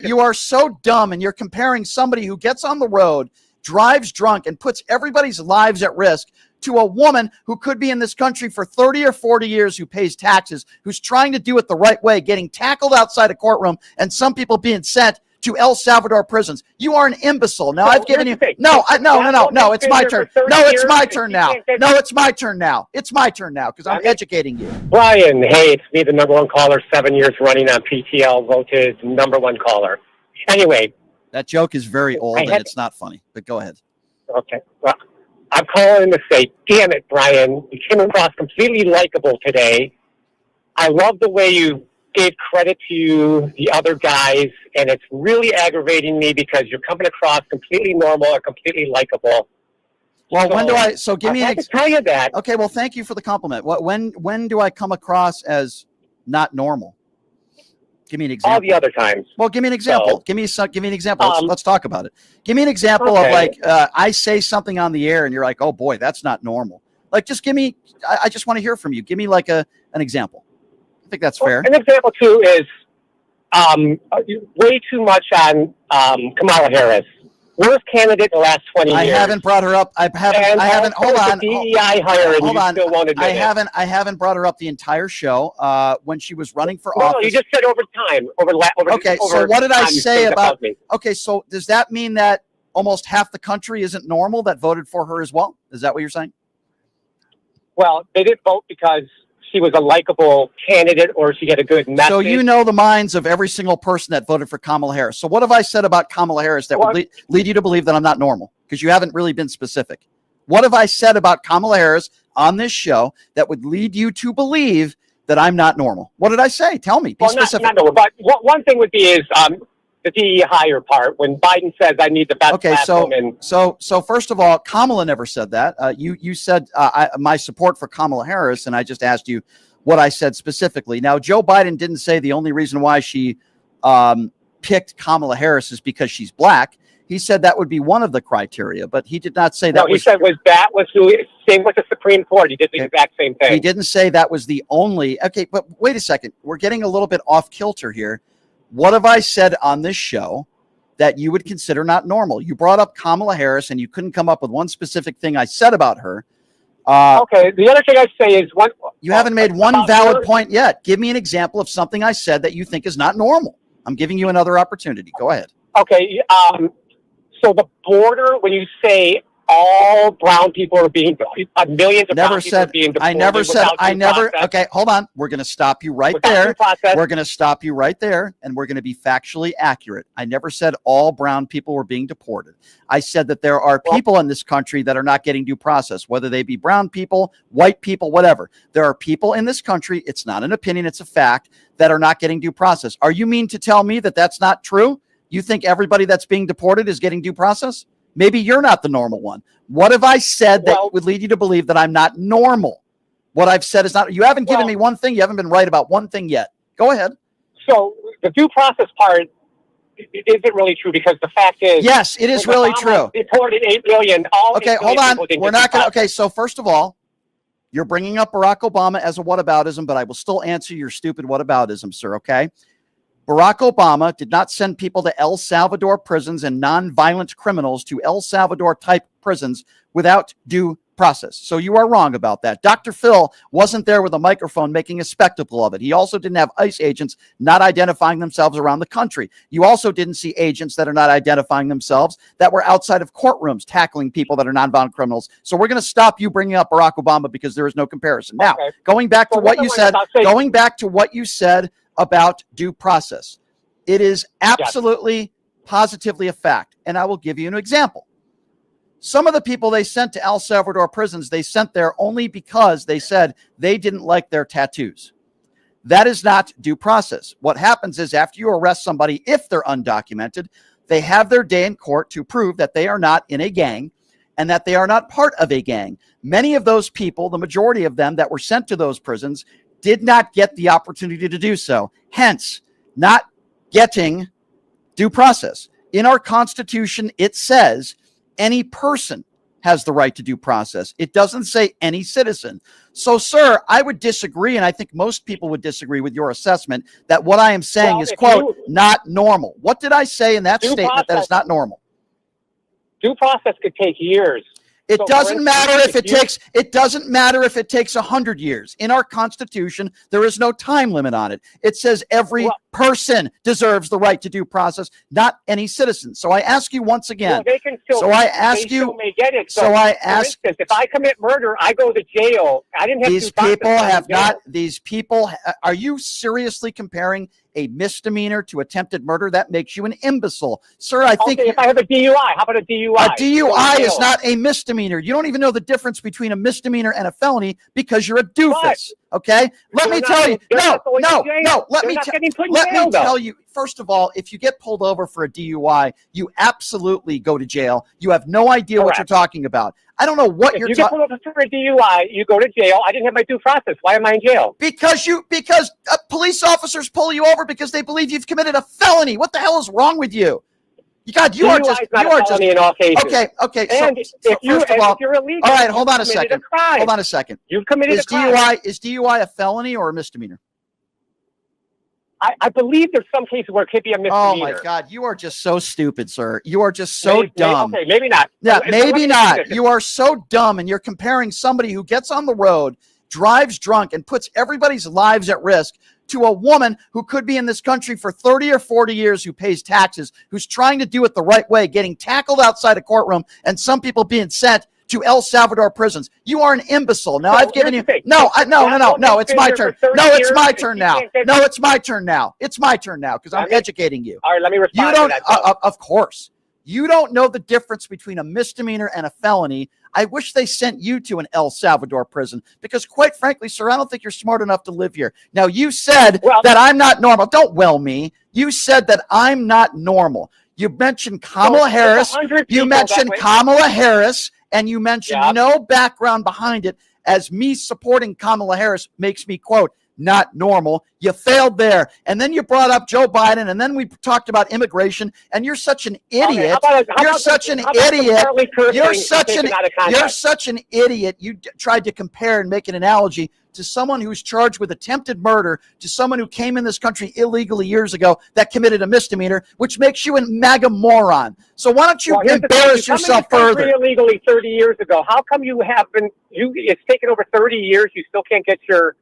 You are so dumb, and you're comparing somebody who gets on the road, drives drunk, and puts everybody's lives at risk to a woman who could be in this country for 30 or 40 years, who pays taxes, who's trying to do it the right way, getting tackled outside a courtroom, and some people being sent to El Salvador prisons. You are an imbecile. Now, I've given you... No, it's my turn. No, it's my turn now. No, it's my turn now. It's my turn now, because I'm educating you. Brian, hey, it's me, the number one caller, 7 years running on PTL, voted number one caller. Anyway. That joke is very old, and it's not funny, but go ahead. Okay. Well, I'm calling to say, damn it, Brian, you came across completely likable today. I love the way you gave credit to the other guys, and it's really aggravating me because you're coming across completely normal or completely likable. Well, when do I? So give me. I have to tell you that. Okay. Well, thank you for the compliment. When do I come across as not normal? Give me an example. All the other times. Well, give me an example. So, give me an example. Let's talk about it. Give me an example of like I say something on the air and you're like, oh boy, that's not normal. Like, just give me. I just want to hear from you. Give me like an example. I think that's fair. An example too is way too much on Kamala Harris. Worst candidate in the last 20 years. I haven't brought her up. I haven't. Hold on. DEI hire, and you still won't admit it. I haven't brought her up the entire show. When she was running for office. No, you just said over time. Okay, so what did I say about? Okay, so does that mean that almost half the country isn't normal that voted for her as well? Is that what you're saying? Well, they didn't vote because she was a likable candidate or she had a good message. So you know the minds of every single person that voted for Kamala Harris. So what have I said about Kamala Harris that would lead you to believe that I'm not normal? Because you haven't really been specific. What have I said about Kamala Harris on this show that would lead you to believe that I'm not normal? What did I say? Tell me. Be specific. Not normal, but one thing would be is the DEI hire part. When Biden says I need the best black woman. So first of all, Kamala never said that. You said my support for Kamala Harris, and I just asked you what I said specifically. Now, Joe Biden didn't say the only reason why she picked Kamala Harris is because she's black. He said that would be one of the criteria, but he did not say that. No, he said same with the Supreme Court. He did the exact same thing. He didn't say that was the only. Okay, but wait a second. We're getting a little bit off kilter here. What have I said on this show that you would consider not normal? You brought up Kamala Harris, and you couldn't come up with one specific thing I said about her. Okay, the other thing I say is you haven't made one valid point yet. Give me an example of something I said that you think is not normal. I'm giving you another opportunity. Go ahead. Okay, so the border, when you say all brown people are being, millions of brown people are being deported. Okay, hold on. We're going to stop you right there. We're going to stop you right there, and we're going to be factually accurate. I never said all brown people were being deported. I said that there are people in this country that are not getting due process, whether they be brown people, white people, whatever. There are people in this country, it's not an opinion, it's a fact, that are not getting due process. Are you mean to tell me that that's not true? You think everybody that's being deported is getting due process? Maybe you're not the normal one. What have I said that would lead you to believe that I'm not normal? What I've said is not. You haven't given me one thing. You haven't been right about one thing yet. Go ahead. So the due process part isn't really true because the fact is. Yes, it is really true. Deported 8 million. Okay, hold on. We're not going to. Okay, so first of all, you're bringing up Barack Obama as a whataboutism, but I will still answer your stupid whataboutism, sir. Okay. Barack Obama did not send people to El Salvador prisons and non-violent criminals to El Salvador-type prisons without due process. So you are wrong about that. Dr. Phil wasn't there with a microphone making a spectacle of it. He also didn't have ICE agents not identifying themselves around the country. You also didn't see agents that are not identifying themselves that were outside of courtrooms tackling people that are non-violent criminals. So we're going to stop you bringing up Barack Obama because there is no comparison. Now, going back to what you said about due process. It is absolutely, positively a fact. And I will give you an example. Some of the people they sent to El Salvador prisons, they sent there only because they said they didn't like their tattoos. That is not due process. What happens is after you arrest somebody, if they're undocumented, they have their day in court to prove that they are not in a gang and that they are not part of a gang. Many of those people, the majority of them that were sent to those prisons, did not get the opportunity to do so, hence not getting due process. In our Constitution, it says any person has the right to due process. It doesn't say any citizen. So, sir, I would disagree, and I think most people would disagree with your assessment that what I am saying is, quote, not normal. What did I say in that statement that is not normal? Due process could take years. It doesn't matter if it takes, it doesn't matter if it takes 100 years. In our Constitution, there is no time limit on it. It says every person deserves the right to due process, not any citizen. So I ask you once again. They can still, so I ask you. May get it. So I ask. For instance, if I commit murder, I go to jail. I didn't have these people have not. These people. Are you seriously comparing a misdemeanor to attempted murder? That makes you an imbecile, sir. I think if I have a DUI, how about a DUI? A DUI is not a misdemeanor. You don't even know the difference between a misdemeanor and a felony because you're a doofus. Okay, let me tell you. No. Let me tell you. First of all, if you get pulled over for a DUI, you absolutely go to jail. You have no idea what you're talking about. I don't know what you're talking about. If you get pulled over for a DUI, you go to jail. I didn't have my due process. Why am I in jail? Because police officers pull you over because they believe you've committed a felony. What the hell is wrong with you? God, you are just in all cases. Okay. And if you're illegal, all right, hold on a second. Hold on a second. You've committed a crime. Is DUI a felony or a misdemeanor? I believe there's some cases where it could be a misdemeanor. Oh my God, you are just so stupid, sir. You are just so dumb. Okay, maybe not. Yeah, maybe not. You are so dumb, and you're comparing somebody who gets on the road, drives drunk, and puts everybody's lives at risk to a woman who could be in this country for 30 or 40 years, who pays taxes, who's trying to do it the right way, getting tackled outside a courtroom, and some people being sent to El Salvador prisons. You are an imbecile. Now, I've given you... No, it's my turn. No, it's my turn now. No, it's my turn now. It's my turn now because I'm educating you. All right, let me respond to that. Of course. You don't know the difference between a misdemeanor and a felony. I wish they sent you to an El Salvador prison because, quite frankly, sir, I don't think you're smart enough to live here. Now, you said that I'm not normal. Don't me. You said that I'm not normal. You mentioned Kamala Harris. You mentioned Kamala Harris, and you mentioned no background behind it as me supporting Kamala Harris makes me, quote, not normal. You failed there. And then you brought up Joe Biden, and then we talked about immigration, and you're such an idiot. You're such an idiot. You tried to compare and make an analogy to someone who's charged with attempted murder to someone who came in this country illegally years ago that committed a misdemeanor, which makes you a MAGA moron. So why don't you embarrass yourself further? Illegally 30 years ago. How come you haven't? It's taken over 30 years. You still can't get your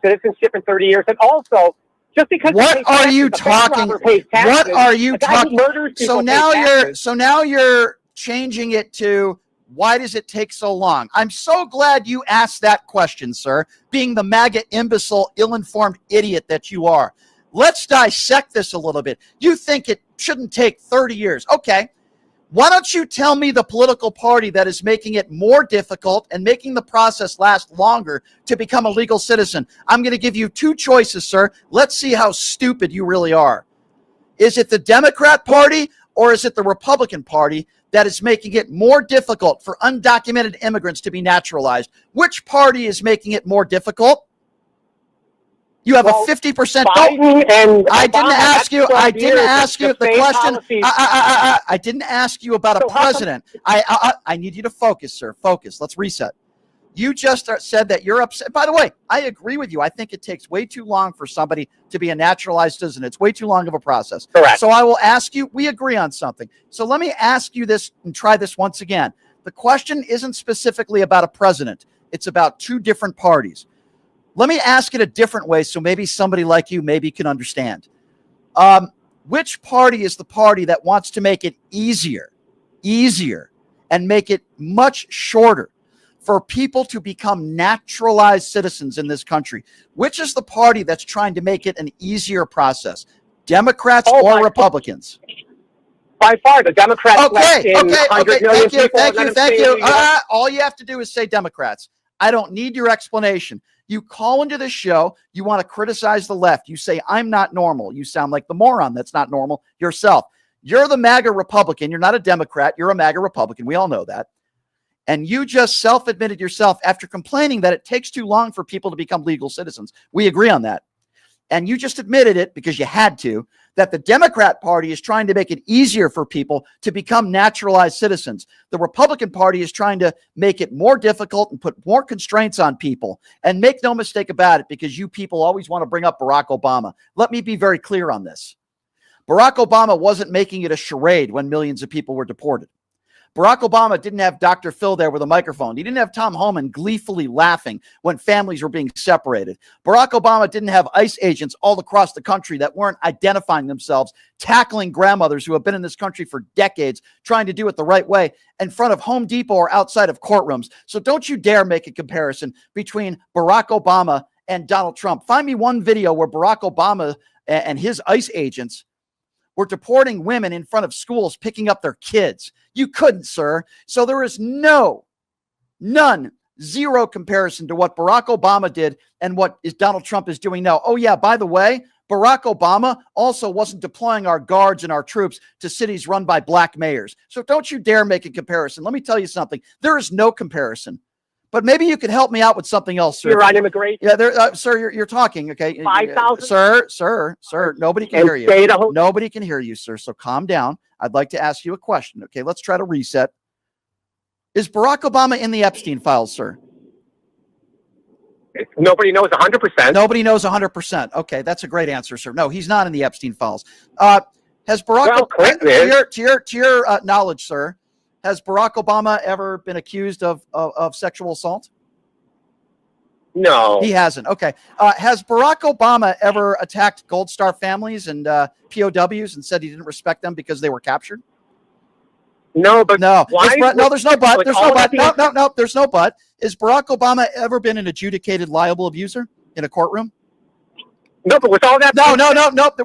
citizenship in 30 years. And also, just because what are you talking? What are you talking? So now you're changing it to why does it take so long? I'm so glad you asked that question, sir, being the MAGA imbecile, ill-informed idiot that you are. Let's dissect this a little bit. You think it shouldn't take 30 years. Okay. Why don't you tell me the political party that is making it more difficult and making the process last longer to become a legal citizen? I'm going to give you two choices, sir. Let's see how stupid you really are. Is it the Democrat Party or is it the Republican Party that is making it more difficult for undocumented immigrants to be naturalized? Which party is making it more difficult? You have a 50%. I didn't ask you the question. I didn't ask you about a president. I need you to focus, sir. Focus. Let's reset. You just said that you're upset. By the way, I agree with you. I think it takes way too long for somebody to be a naturalized citizen. It's way too long of a process. Correct. So I will ask you, we agree on something. So let me ask you this and try this once again. The question isn't specifically about a president. It's about two different parties. Let me ask it a different way so maybe somebody like you maybe can understand. Which party is the party that wants to make it easier, and make it much shorter for people to become naturalized citizens in this country? Which is the party that's trying to make it an easier process? Democrats or Republicans? By far, the Democrats. Okay. Thank you. All you have to do is say Democrats. I don't need your explanation. You call into the show, you want to criticize the left. You say, I'm not normal. You sound like the moron that's not normal yourself. You're the MAGA Republican. You're not a Democrat. You're a MAGA Republican. We all know that. And you just self-admitted yourself after complaining that it takes too long for people to become legal citizens. We agree on that. and you just admitted it because you had to, that the Democrat Party is trying to make it easier for people to become naturalized citizens. The Republican Party is trying to make it more difficult and put more constraints on people. And make no mistake about it, because you people always want to bring up Barack Obama. Let me be very clear on this. Barack Obama wasn't making it a charade when millions of people were deported. Barack Obama didn't have Dr. Phil there with a microphone. He didn't have Tom Homan gleefully laughing when families were being separated. Barack Obama didn't have ICE agents all across the country that weren't identifying themselves, tackling grandmothers who have been in this country for decades, trying to do it the right way in front of Home Depot or outside of courtrooms. So don't you dare make a comparison between Barack Obama and Donald Trump. Find me one video where Barack Obama and his ICE agents were deporting women in front of schools, picking up their kids. You couldn't, sir. So there is zero comparison to what Barack Obama did and what Donald Trump is doing now. Oh yeah, by the way, Barack Obama also wasn't deploying our guards and our troops to cities run by black mayors. So don't you dare make a comparison. Let me tell you something. There is no comparison. But maybe you could help me out with something else, sir. You're on immigration. Yeah, sir, you're talking, okay? 5,000? Sir, nobody can hear you. Nobody can hear you, sir, so calm down. I'd like to ask you a question, okay? Let's try to reset. Is Barack Obama in the Epstein files, sir? Nobody knows 100%. Nobody knows 100%. Okay, that's a great answer, sir. No, he's not in the Epstein files. Has Barack, to your knowledge, sir, has Barack Obama ever been accused of sexual assault? No. He hasn't. Okay. Has Barack Obama ever attacked Gold Star families and POWs and said he didn't respect them because they were captured? No, but no. Why? No, there's no but. There's no but. No, there's no but. Has Barack Obama ever been an adjudicated liable abuser in a courtroom? No, but with all that... No.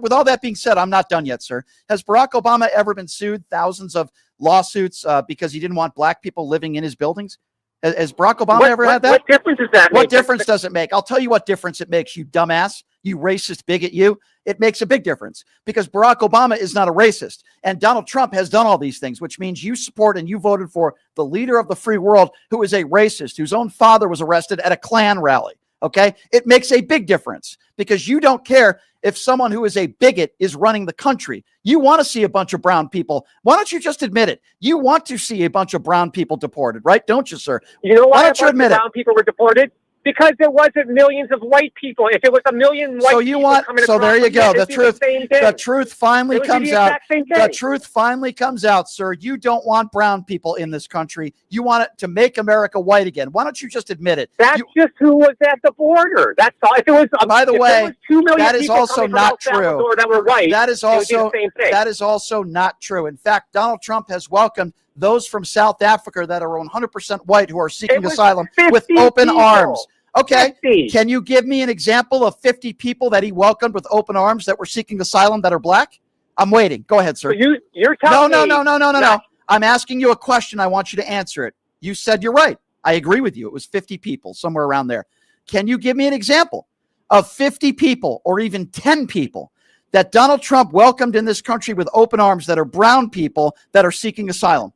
With all that being said, I'm not done yet, sir. Has Barack Obama ever been sued thousands of lawsuits because he didn't want black people living in his buildings? Has Barack Obama ever had that? What difference does that make? What difference does it make? I'll tell you what difference it makes, you dumbass, you racist bigot, you. It makes a big difference because Barack Obama is not a racist. And Donald Trump has done all these things, which means you support and you voted for the leader of the free world who is a racist, whose own father was arrested at a Klan rally. Okay? It makes a big difference because you don't care if someone who is a bigot is running the country. You want to see a bunch of brown people. Why don't you just admit it? You want to see a bunch of brown people deported, right? Don't you, sir? You know why don't you admit brown people were deported? Because there wasn't millions of white people. If it was a million white people coming across, there you go. The truth finally comes out. The truth finally comes out, sir. You don't want brown people in this country. You want it to make America white again. Why don't you just admit it? That's just who was at the border. That's all. If it was, by the way, 2 million that is also not true. That were white. That is also not true. In fact, Donald Trump has welcomed those from South Africa that are 100% white who are seeking asylum with open arms. Okay. 50. Can you give me an example of 50 people that he welcomed with open arms that were seeking asylum that are black? I'm waiting. Go ahead, sir. So you're telling me. No. I'm asking you a question. I want you to answer it. You said you're right. I agree with you. It was 50 people, somewhere around there. Can you give me an example of 50 people or even 10 people that Donald Trump welcomed in this country with open arms that are brown people that are seeking asylum?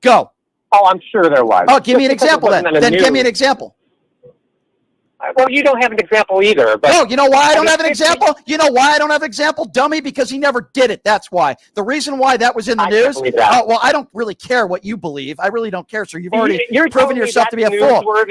Go. Oh, I'm sure there was. Oh, give me an example then. Then give me an example. Well, you don't have an example either. But no, you know why I don't have an example? You know why I don't have an example, dummy? Because he never did it. That's why. The reason why that was in the news. Well, I don't really care what you believe. I really don't care, sir. You've already proven yourself to be a fool.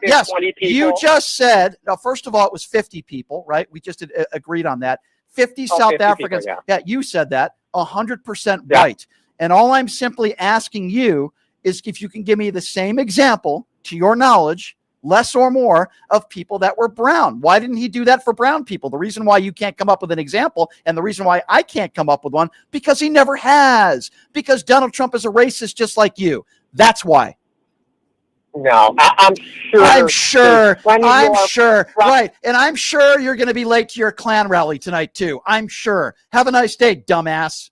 Yes, you just said. Now, first of all, it was 50 people, right? We just agreed on that. 50 South Africans. People, yeah, you said that. 100% white. And all I'm simply asking you is if you can give me the same example, to your knowledge, less or more, of people that were brown. Why didn't he do that for brown people? The reason why you can't come up with an example, and the reason why I can't come up with one, because he never has. Because Donald Trump is a racist just like you. That's why. No, I'm sure. Right. And I'm sure you're going to be late to your Klan rally tonight, too. I'm sure. Have a nice day, dumbass.